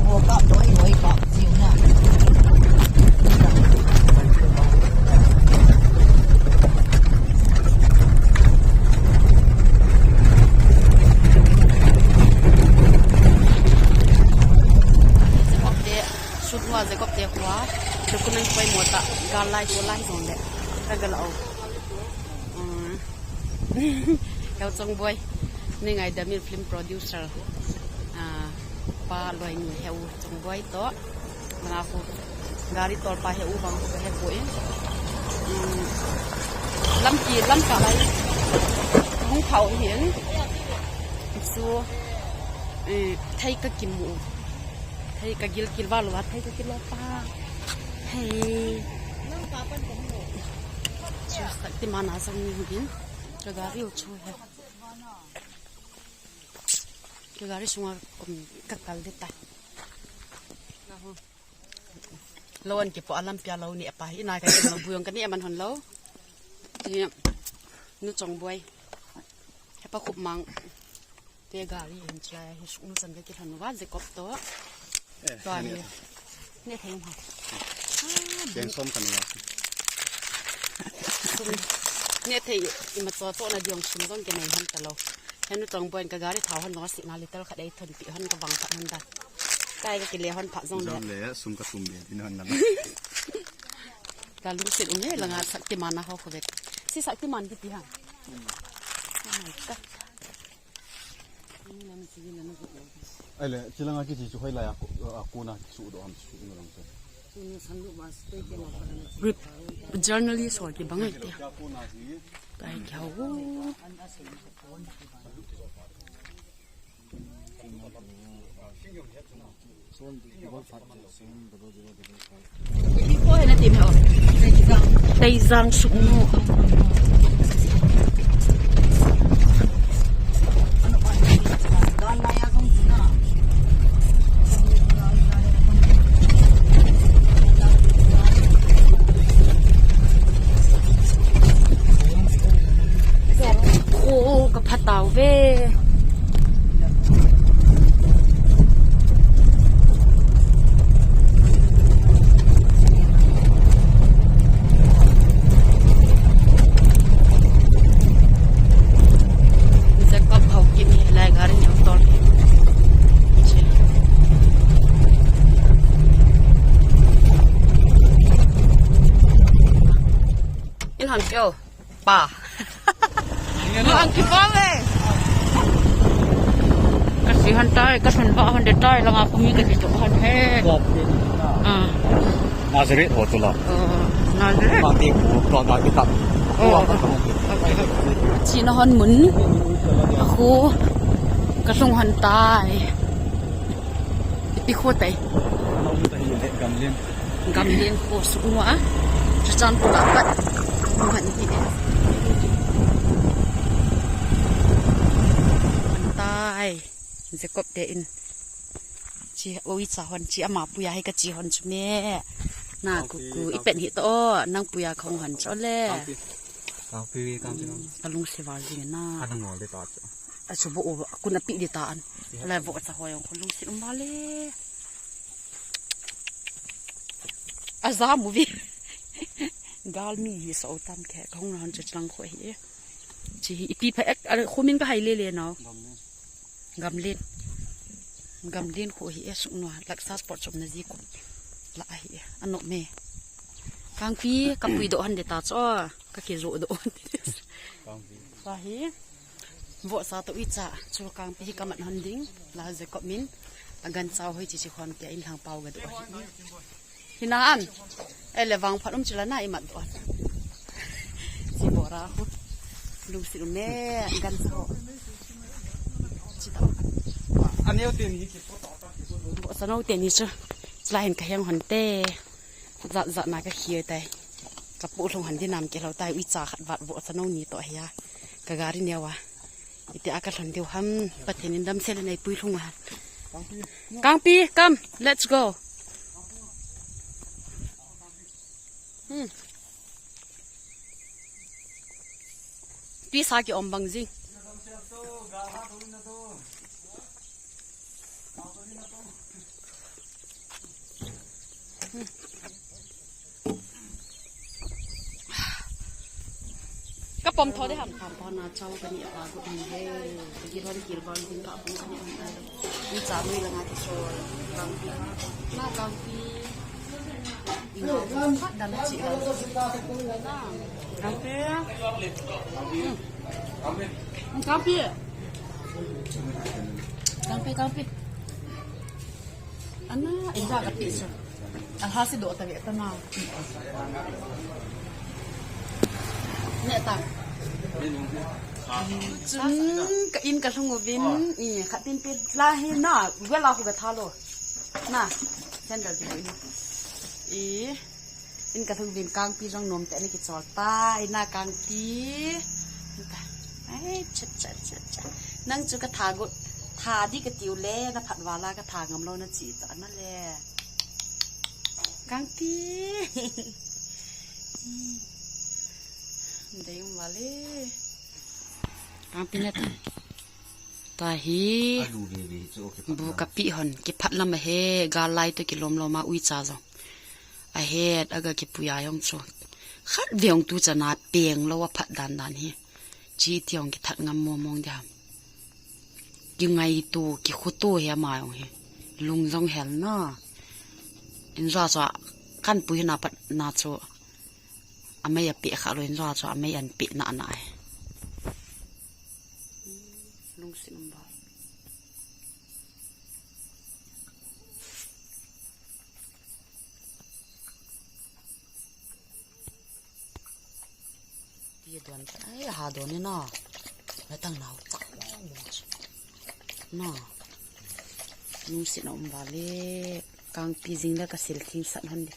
หัวก็ตัวไอ้หัวก็จิ๋วเนี่ยว่าจะก็เตะหัวทุกคนนั่งไปหมดอะการไล่ตัวไล่ส่งเลยถ้าเกิดเราเขาจงบวยนี่ไงเดมิลฟิล์มโปรดิวเซอร์ป้าลอยหนุ่ยเขาจงบวยโต๊ะมันเอาการีตอลป้าเขาบางเขาให้ป่วยลำกีลำกะไรห้องเขาเห็นซัวไทยก็กินหมูให้กะกินว่าหรือว่าให้กะกินว่าป้าให้ช่วยสักที่มาหนาสักนิดนึงจะการิวช่วยให้จะการิช่วยกักกันได้แต่เราอันเก็บปอลัมเปียเราเนี่ยไปนายกันเราบุยงกันนี่มันหันเราเนี่ยนึกจงบวยให้ป้าขุบมังเตะการิเห็นใจให้สุนทรกันกินหันว่าจะกบตัวตอนนี้เนี่ยแทงหักแกงส้มกันเนี่ยเนี่ยเทอิมาตัวโตน่ะเดียงชุนต้องกินในหันตลอดเห็นตรงบนกระการที่เท้าหันน้อยสินาลิตรขัดได้ทนปีหันกระบังผักมันได้ใกล้ก็กินเลี้ยหันผักซองเลยซุ่มกระซุ่มเนี่ยที่นั่นนั่นการรู้สึกอุ้งเนี่ยหลังสักที่มันนะเขาเขาเด็กสิสักที่มันที่ปีหันอะไรที่เราคิดจะช่วยอะไรกูน่ะสู้ดอมสู้นู่นนั่น journalist ว่ากี่บังไงเดียไปเขาพี่พ่อเห็นอะไรไหมอ๋อในจังสุกโน่กับผัดเต่าเว่จะก็เผากินอะไรกันอย่างตอนอินหันเกี่ยวป่าอังกฤษบ้างเลยกระสีหันใต้กระสันบ้าหันเด็ดใต้แล้วงาก็มีกระสีจบหันแท้นาซาเรตโหดตัวละนาซาเรตบางทีหูกรอบที่ตับชีนหันหมุนคูกระทรงหันใต้ปีโคตรไปกำเลียนโคสุกวะจะจานปุระปัดหันที่จะกบเดินจีโอ้ยสาวคนจีอามาปุยาให้กับจีคนชุเม่น่ากูอีเป็นหิโตนั่งปุยาของหันเจ้าเล่กางปีกางจีตะลุงเสวาลีน่าอันนั้นงอเลยตาจ้ะชุบโอ้คุณอภิดิตาอันแล้วบอกจะหอยของคนลุงสิอุมาเล่อาซามูวีกาลมีฮิสโอตันแค่ของเราจะจังข่อยจีอีปีเพะอะไรคนมินก็ให้เล่เนาะกำเล่นหัวเหี้ยสุนว่าลักษณะสปอร์ตชมนาจีกุละเหี้ยอันนกเมกางปีกับปุยโดนเดตาจ้อก็เกี่ยวโดนสาเหตุวัวสาตุอิจ่าชูกางปีกับมันหันดิ้งลาจะก็มินอาการเจ้าให้จิตคนเกี่ยอินทางเป่ากันด้วยฮินานเอเลวังพัดจิลานาอิมัดด้วยสิบราหุลูกสิลุเม่กันเจ้าอันนี้เอาเตียนนี้บอกสนุกเตียนนี้จ้ะลายเห็นขยังหันเต้จะนายก็เคียแต่กับปุ๊ลงหันที่นำเกี่ยวเราตายวิจาขัดวัดบอกสนุกนี้ต่อเฮียกะการิเนี่ยวะอิติอากาศหันเดียวห้ำประเทศนี้ดำเซลในปุยลงมากางปีกัม let's go ปีสากี่อมบังจิง ก็ปมทอได้ทำความพอนาเจ้ากันเนี่ยก็ดีเฮ้กินวันกินวันกินกับผมกันเนี่ยมีจานมีละงานที่โชว์กางปีหน้ากางปีพัดดันจีกันกางปีกางปีอันน่ะอินทากะปิสุดอันฮาสิโดตะเวตนาเนี่ยตังจุนกะอินกะทงวินอีขัดตินปิลาเฮน่าเวลาหูกะทาโลน่ะเส้นเดียวกันอีอินกะทงวินกลางปีรองนมแต่นี่กิจอดตายหน้ากลางปีไอ้ชัดนั่งจุกะทากุทาดีกะติวเล่นะผัดวาลากะทางำเรานะจีตอนนั่นแหละกลางปีเดี๋ยวมาเลยกางปีเนี่ยตาฮีบุกปีหันกิพัดลำเฮกาไลตัวกิลมเรามาอุยจ้าจ้ะไอเฮดอากากิปุยายองจ้ะขัดเวียงตูจะนาเปียงแล้วว่าพัดดันเฮจีที่องกิทัดงำมองเดียมยังไงตัวกิขุตัวเฮียมาองเฮลุงจงเห็นน่ะอินจ้าจ้ะกันปุยนาปัดนาจ้ะอเมย์เปียขาลอยนรอจ้ะอเมย์อันเปียหนาลุงสินบอลที่ดวนไอ้หาดวนนี่น่ะไม่ตั้งหนาวจังน่ะลุงสินบอลเลยกางปีจิงแล้วก็เซลทิ้งสันหันดิ